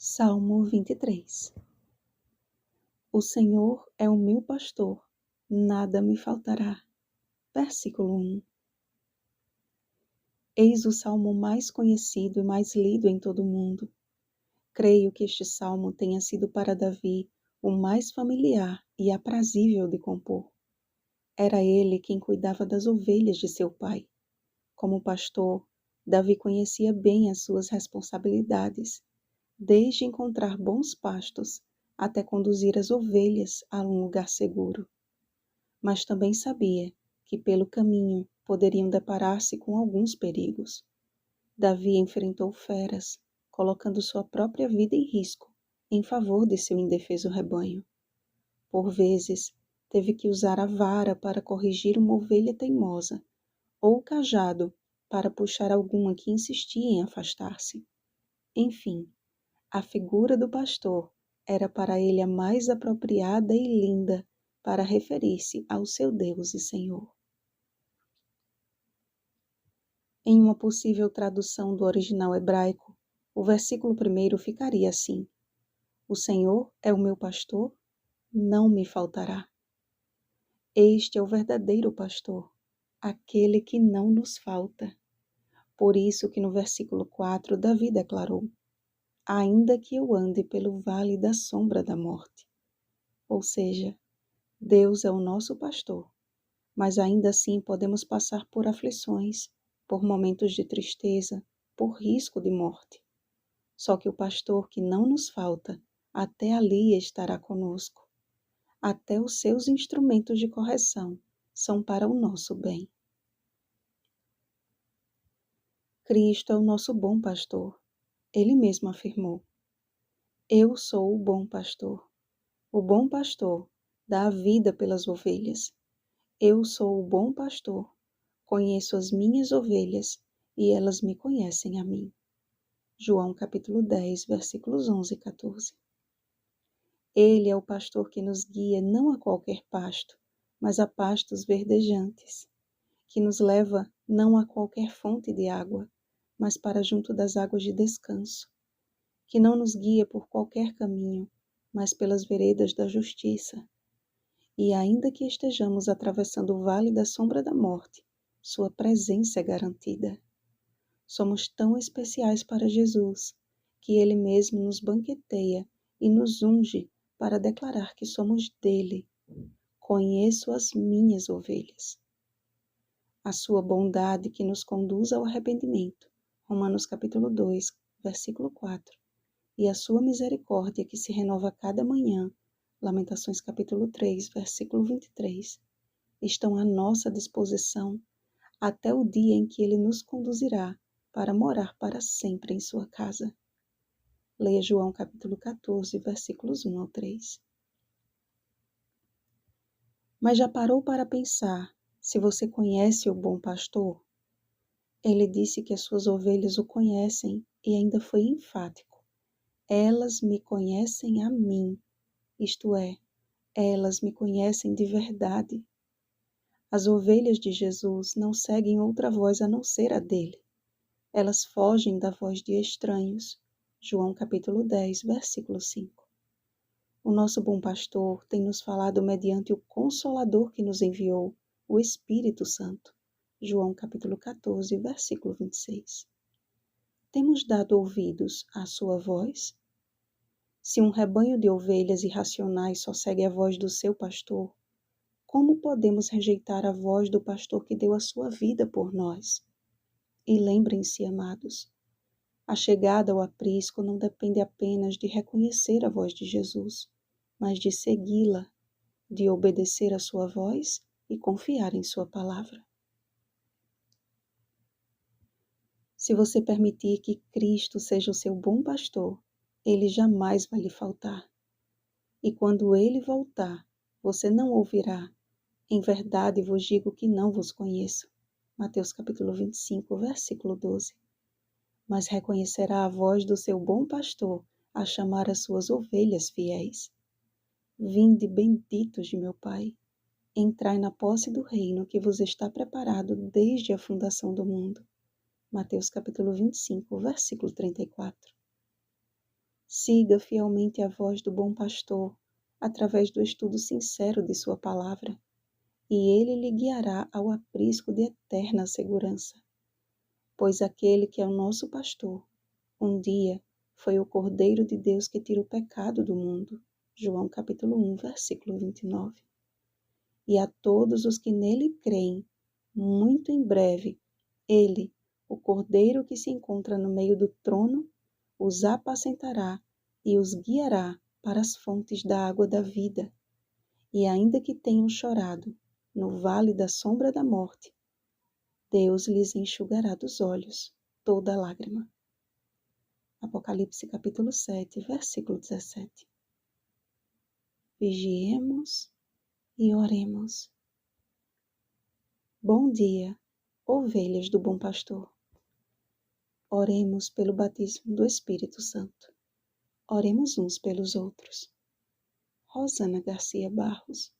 Salmo 23. O Senhor é o meu pastor, nada me faltará. Versículo 1. Eis o salmo mais conhecido e mais lido em todo o mundo. Creio que este salmo tenha sido para Davi o mais familiar e aprazível de compor. Era ele quem cuidava das ovelhas de seu pai. Como pastor, Davi conhecia bem as suas responsabilidades, desde encontrar bons pastos até conduzir as ovelhas a um lugar seguro. Mas também sabia que pelo caminho poderiam deparar-se com alguns perigos. Davi enfrentou feras, colocando sua própria vida em risco em favor de seu indefeso rebanho. Por vezes, teve que usar a vara para corrigir uma ovelha teimosa, ou o cajado para puxar alguma que insistia em afastar-se. Enfim, a figura do pastor era para ele a mais apropriada e linda para referir-se ao seu Deus e Senhor. Em uma possível tradução do original hebraico, o versículo 1 ficaria assim: O Senhor é o meu pastor, não me faltará. Este é o verdadeiro pastor, aquele que não nos falta. Por isso que no versículo 4 Davi declarou: Ainda que eu ande pelo vale da sombra da morte. Ou seja, Deus é o nosso pastor, mas ainda assim podemos passar por aflições, por momentos de tristeza, por risco de morte. Só que o pastor que não nos falta, até ali estará conosco. Até os seus instrumentos de correção são para o nosso bem. Cristo é o nosso bom pastor. Ele mesmo afirmou: Eu sou o bom pastor. O bom pastor dá a vida pelas ovelhas. Eu sou o bom pastor. Conheço as minhas ovelhas e elas me conhecem a mim. João capítulo 10, versículos 11 e 14. Ele é o pastor que nos guia não a qualquer pasto, mas a pastos verdejantes, que nos leva não a qualquer fonte de água, mas para junto das águas de descanso, que não nos guia por qualquer caminho, mas pelas veredas da justiça. E ainda que estejamos atravessando o vale da sombra da morte, sua presença é garantida. Somos tão especiais para Jesus, que Ele mesmo nos banqueteia e nos unge para declarar que somos dele. Conheço as minhas ovelhas. A sua bondade que nos conduz ao arrependimento. Romanos capítulo 2, versículo 4. E a sua misericórdia que se renova a cada manhã. Lamentações capítulo 3, versículo 23. Estão à nossa disposição até o dia em que Ele nos conduzirá para morar para sempre em sua casa. Leia João capítulo 14, versículos 1 ao 3. Mas já parou para pensar se você conhece o bom pastor? Ele disse que as suas ovelhas o conhecem e ainda foi enfático. Elas me conhecem a mim, isto é, elas me conhecem de verdade. As ovelhas de Jesus não seguem outra voz a não ser a dele. Elas fogem da voz de estranhos. João capítulo 10, versículo 5. O nosso bom pastor tem nos falado mediante o Consolador que nos enviou, o Espírito Santo. João capítulo 14, versículo 26. Temos dado ouvidos à sua voz? Se um rebanho de ovelhas irracionais só segue a voz do seu pastor, como podemos rejeitar a voz do pastor que deu a sua vida por nós? E lembrem-se, amados, a chegada ao aprisco não depende apenas de reconhecer a voz de Jesus, mas de segui-la, de obedecer a sua voz e confiar em sua palavra. Se você permitir que Cristo seja o seu bom pastor, ele jamais vai lhe faltar. E quando ele voltar, você não ouvirá: Em verdade vos digo que não vos conheço. Mateus capítulo 25, versículo 12. Mas reconhecerá a voz do seu bom pastor a chamar as suas ovelhas fiéis. Vinde benditos de meu Pai, entrai na posse do reino que vos está preparado desde a fundação do mundo. Mateus capítulo 25, versículo 34. Siga fielmente a voz do bom pastor, através do estudo sincero de sua palavra, e ele lhe guiará ao aprisco de eterna segurança. Pois aquele que é o nosso pastor, um dia foi o Cordeiro de Deus que tira o pecado do mundo. João capítulo 1, versículo 29. E a todos os que nele creem, muito em breve, ele, o Cordeiro que se encontra no meio do trono, os apacentará e os guiará para as fontes da água da vida. E ainda que tenham chorado no vale da sombra da morte, Deus lhes enxugará dos olhos toda lágrima. Apocalipse capítulo 7, versículo 17. Vigiemos e oremos. Bom dia, ovelhas do bom pastor. Oremos pelo batismo do Espírito Santo. Oremos uns pelos outros. Rosana Garcia Barros.